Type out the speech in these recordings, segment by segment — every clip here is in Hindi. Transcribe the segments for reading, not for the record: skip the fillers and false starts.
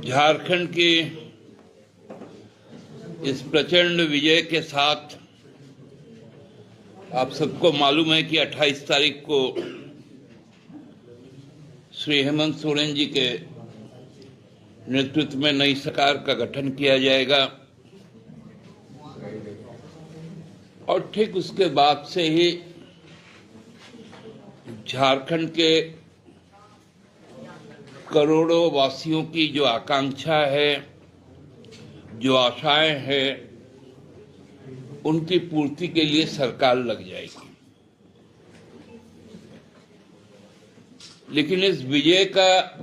झारखंड के इस प्रचंड विजय के साथ आप सबको मालूम है कि 28 तारीख को श्री हेमंत सोरेन जी के नेतृत्व में नई सरकार का गठन किया जाएगा और ठीक उसके बाद से ही झारखंड के करोड़ों वासियों की जो आकांक्षा है, जो आशाएं हैं, उनकी पूर्ति के लिए सरकार लग जाएगी। लेकिन इस विजय का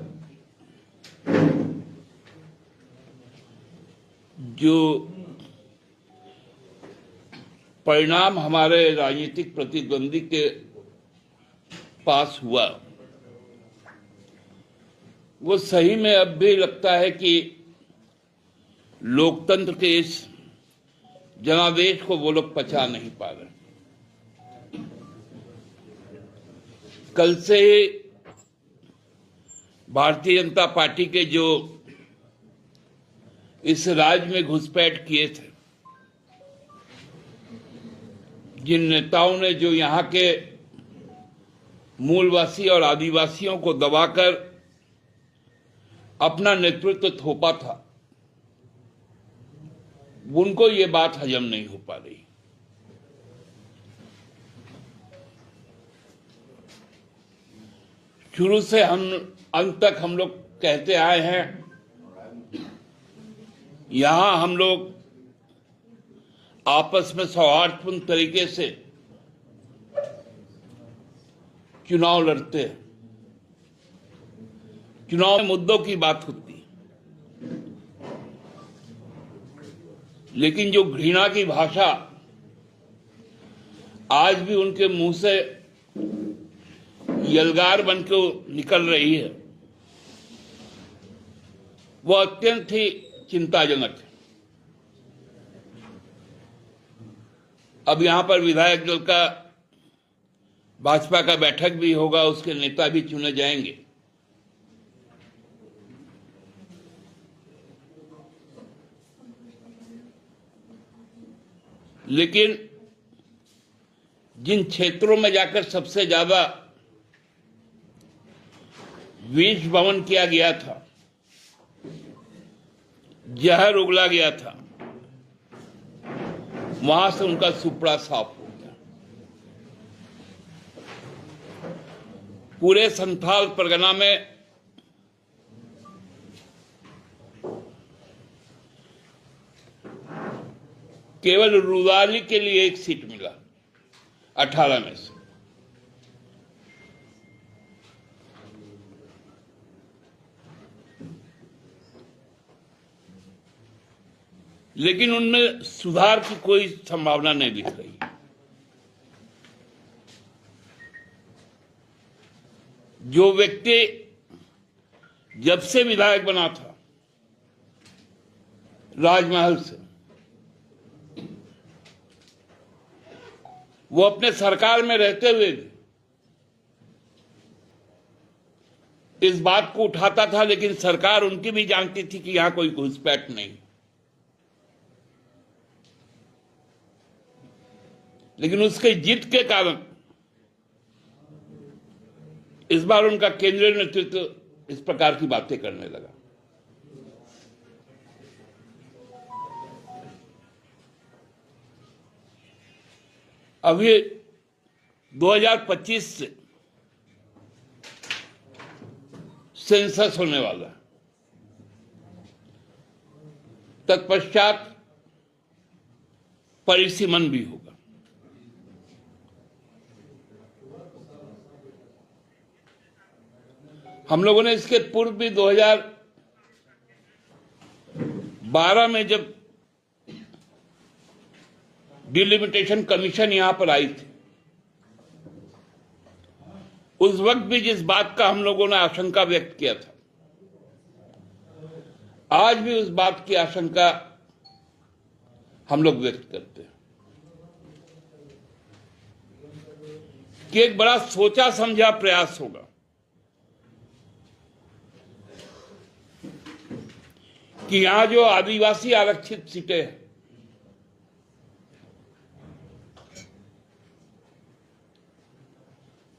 जो परिणाम हमारे राजनीतिक प्रतिद्वंदी के पास हुआ, वो सही में अब भी लगता है कि लोकतंत्र के इस जनादेश को वो लोग पचा नहीं पा रहे। कल से भारतीय जनता पार्टी के जो इस राज्य में घुसपैठ किए थे, जिन नेताओं ने जो यहाँ के मूलवासी और आदिवासियों को दबाकर अपना नेतृत्व थोपा था, उनको ये बात हजम नहीं हो पा रही। शुरू से हम अंत तक हम लोग कहते आए हैं, यहां हम लोग आपस में सौहार्दपूर्ण तरीके से चुनाव लड़ते हैं। चुनाव में मुद्दों की बात होती है, लेकिन जो घृणा की भाषा आज भी उनके मुंह से यलगार बन के निकल रही है, वो अत्यंत ही चिंताजनक है। अब यहां पर विधायक दल का भाजपा का बैठक भी होगा, उसके नेता भी चुने जाएंगे। लेकिन जिन क्षेत्रों में जाकर सबसे ज्यादा विष वमन किया गया था, जहर उगला गया था, वहां से उनका सुपड़ा साफ हो गया। पूरे संथाल परगना में केवल रुदाली के लिए एक सीट मिला 18 में से। लेकिन उनमें सुधार की कोई संभावना नहीं दिख रही। जो व्यक्ति जब से विधायक बना था राजमहल से, वो अपने सरकार में रहते हुए भी इस बात को उठाता था, लेकिन सरकार उनकी भी जानती थी कि यहां कोई घुसपैठ नहीं। लेकिन उसके जिद के कारण इस बार उनका केंद्रीय नेतृत्व इस प्रकार की बातें करने लगा। अभी 2025 से सेंसस होने वाला है, तत्पश्चात परिसीमन भी होगा। हम लोगों ने इसके पूर्व भी 2012 में जब डिलिमिटेशन कमीशन यहां पर आई थी, उस वक्त भी जिस बात का हम लोगों ने आशंका व्यक्त किया था, आज भी उस बात की आशंका हम लोग व्यक्त करते हैं कि एक बड़ा सोचा समझा प्रयास होगा कि यहां जो आदिवासी आरक्षित सीटें हैं,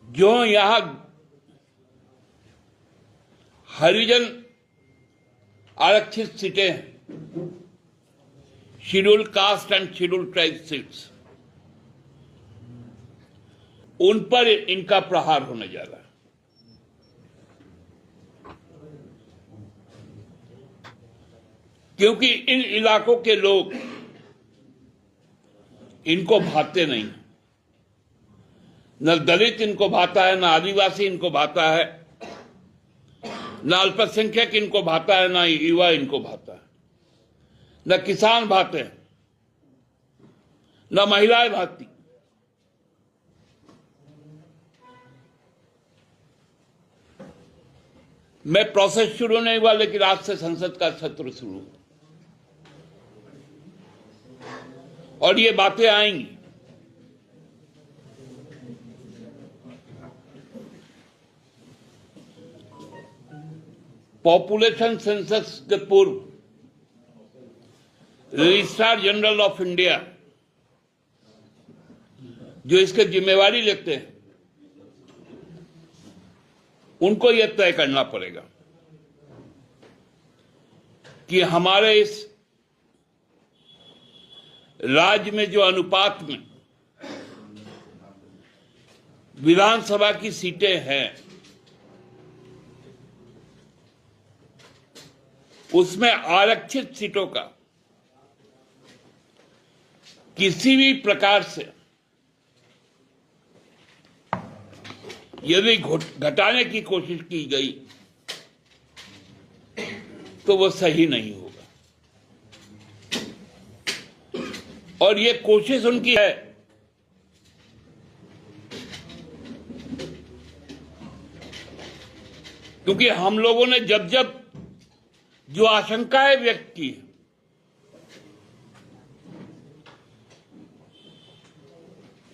जो यहां हरिजन आरक्षित सीटें हैं, scheduled caste and scheduled tribe seats, उन पर इनका प्रहार होने जा रहा है। क्योंकि इन इलाकों के लोग इनको भाते नहीं, न दलित इनको भाता है, न आदिवासी इनको भाता है, न अल्पसंख्यक इनको भाता है, न युवा इनको भाता है, न किसान भाते हैं, न महिलाएं भाती। मैं प्रोसेस शुरू नहीं हुआ, लेकिन आज से संसद का सत्र शुरू हुआ और ये बातें आएंगी। पॉपुलेशन सेंसस के पूर्व रजिस्ट्रार जनरल ऑफ इंडिया जो इसकी जिम्मेवारी लेते हैं, उनको यह तय करना पड़ेगा कि हमारे इस राज्य में जो अनुपात में विधानसभा की सीटें हैं, उसमें आरक्षित सीटों का किसी भी प्रकार से यदि घटाने की कोशिश की गई तो वो सही नहीं होगा। और ये कोशिश उनकी है क्योंकि हम लोगों ने जब जब जो आशंकाएं व्यक्त की,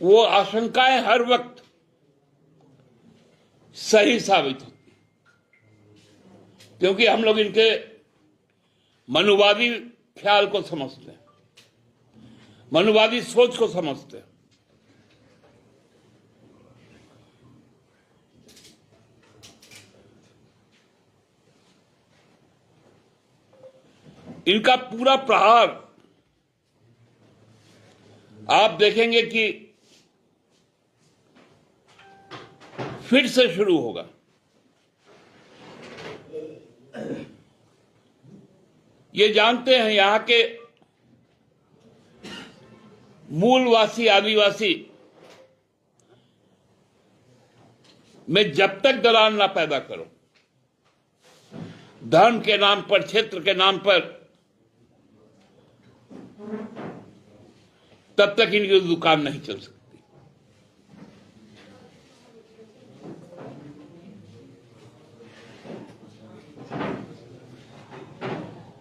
वो आशंकाएं हर वक्त सही साबित होती, क्योंकि हम लोग इनके मनुवादी ख्याल को समझते हैं, मनुवादी सोच को समझते हैं। इनका पूरा प्रहार आप देखेंगे कि फिर से शुरू होगा। ये जानते हैं यहां के मूलवासी आदिवासी में जब तक दरार ना पैदा करो, धर्म के नाम पर, क्षेत्र के नाम पर, तब तक इनकी दुकान नहीं चल सकती।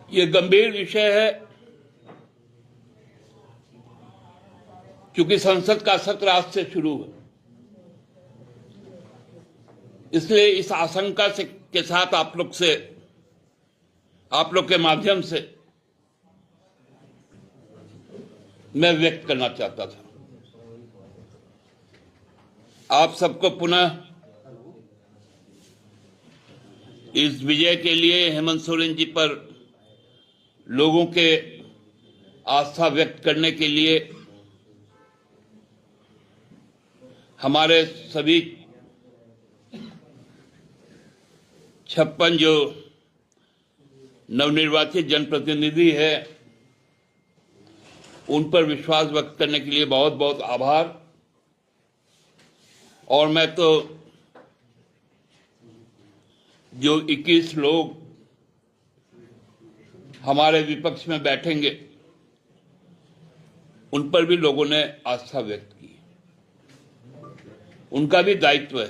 ये गंभीर विषय है क्योंकि संसद का सत्र आज से शुरू है, इसलिए इस आशंका से के साथ आप लोग के माध्यम से मैं व्यक्त करना चाहता था। आप सबको पुनः इस विजय के लिए हेमंत सोरेन जी पर लोगों के आस्था व्यक्त करने के लिए हमारे सभी 56 जो नवनिर्वाचित जनप्रतिनिधि है, उन पर विश्वास व्यक्त करने के लिए बहुत बहुत आभार। और मैं तो जो 21 लोग हमारे विपक्ष में बैठेंगे, उन पर भी लोगों ने आस्था व्यक्त की, उनका भी दायित्व है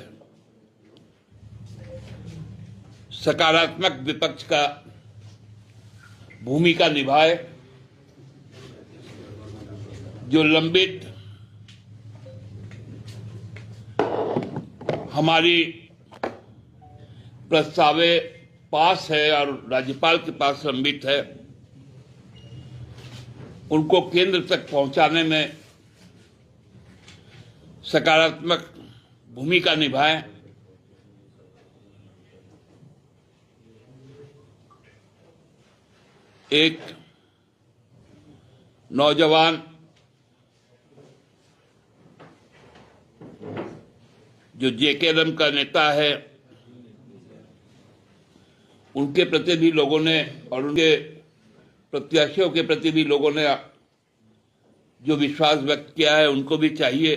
सकारात्मक विपक्ष का भूमिका निभाए, जो लंबित हमारी प्रस्तावित पास है और राज्यपाल के पास लंबित है, उनको केंद्र तक पहुंचाने में सकारात्मक भूमिका निभाएं। एक नौजवान जो जेकेएलएम का नेता है, उनके प्रति भी लोगों ने और उनके प्रत्याशियों के प्रति भी लोगों ने जो विश्वास व्यक्त किया है, उनको भी चाहिए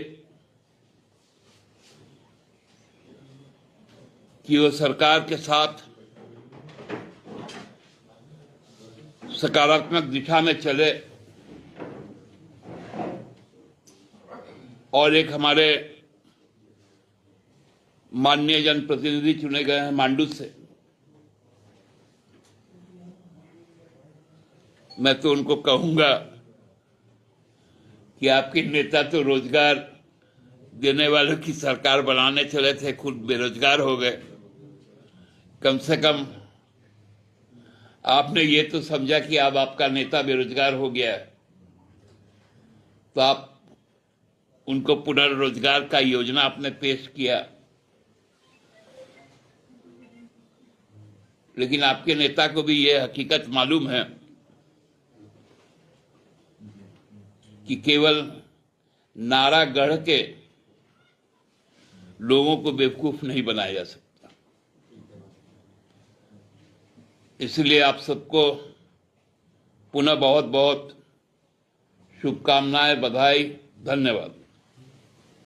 कि वो सरकार के साथ सकारात्मक दिशा में चले और एक हमारे माननीय जनप्रतिनिधि चुने गए हैं मांडू से, मैं तो उनको कहूंगा कि आपके नेता तो रोजगार देने वालों की सरकार बनाने चले थे, खुद बेरोजगार हो गए। कम से कम आपने ये तो समझा कि अब आपका नेता बेरोजगार हो गया है, तो आप उनको पुनर्रोजगार का योजना आपने पेश किया, लेकिन आपके नेता को भी यह हकीकत मालूम है कि केवल नारा गढ़ के लोगों को बेवकूफ नहीं बनाया जा सकता। इसलिए आप सबको पुनः बहुत बहुत शुभकामनाएं, बधाई, धन्यवाद।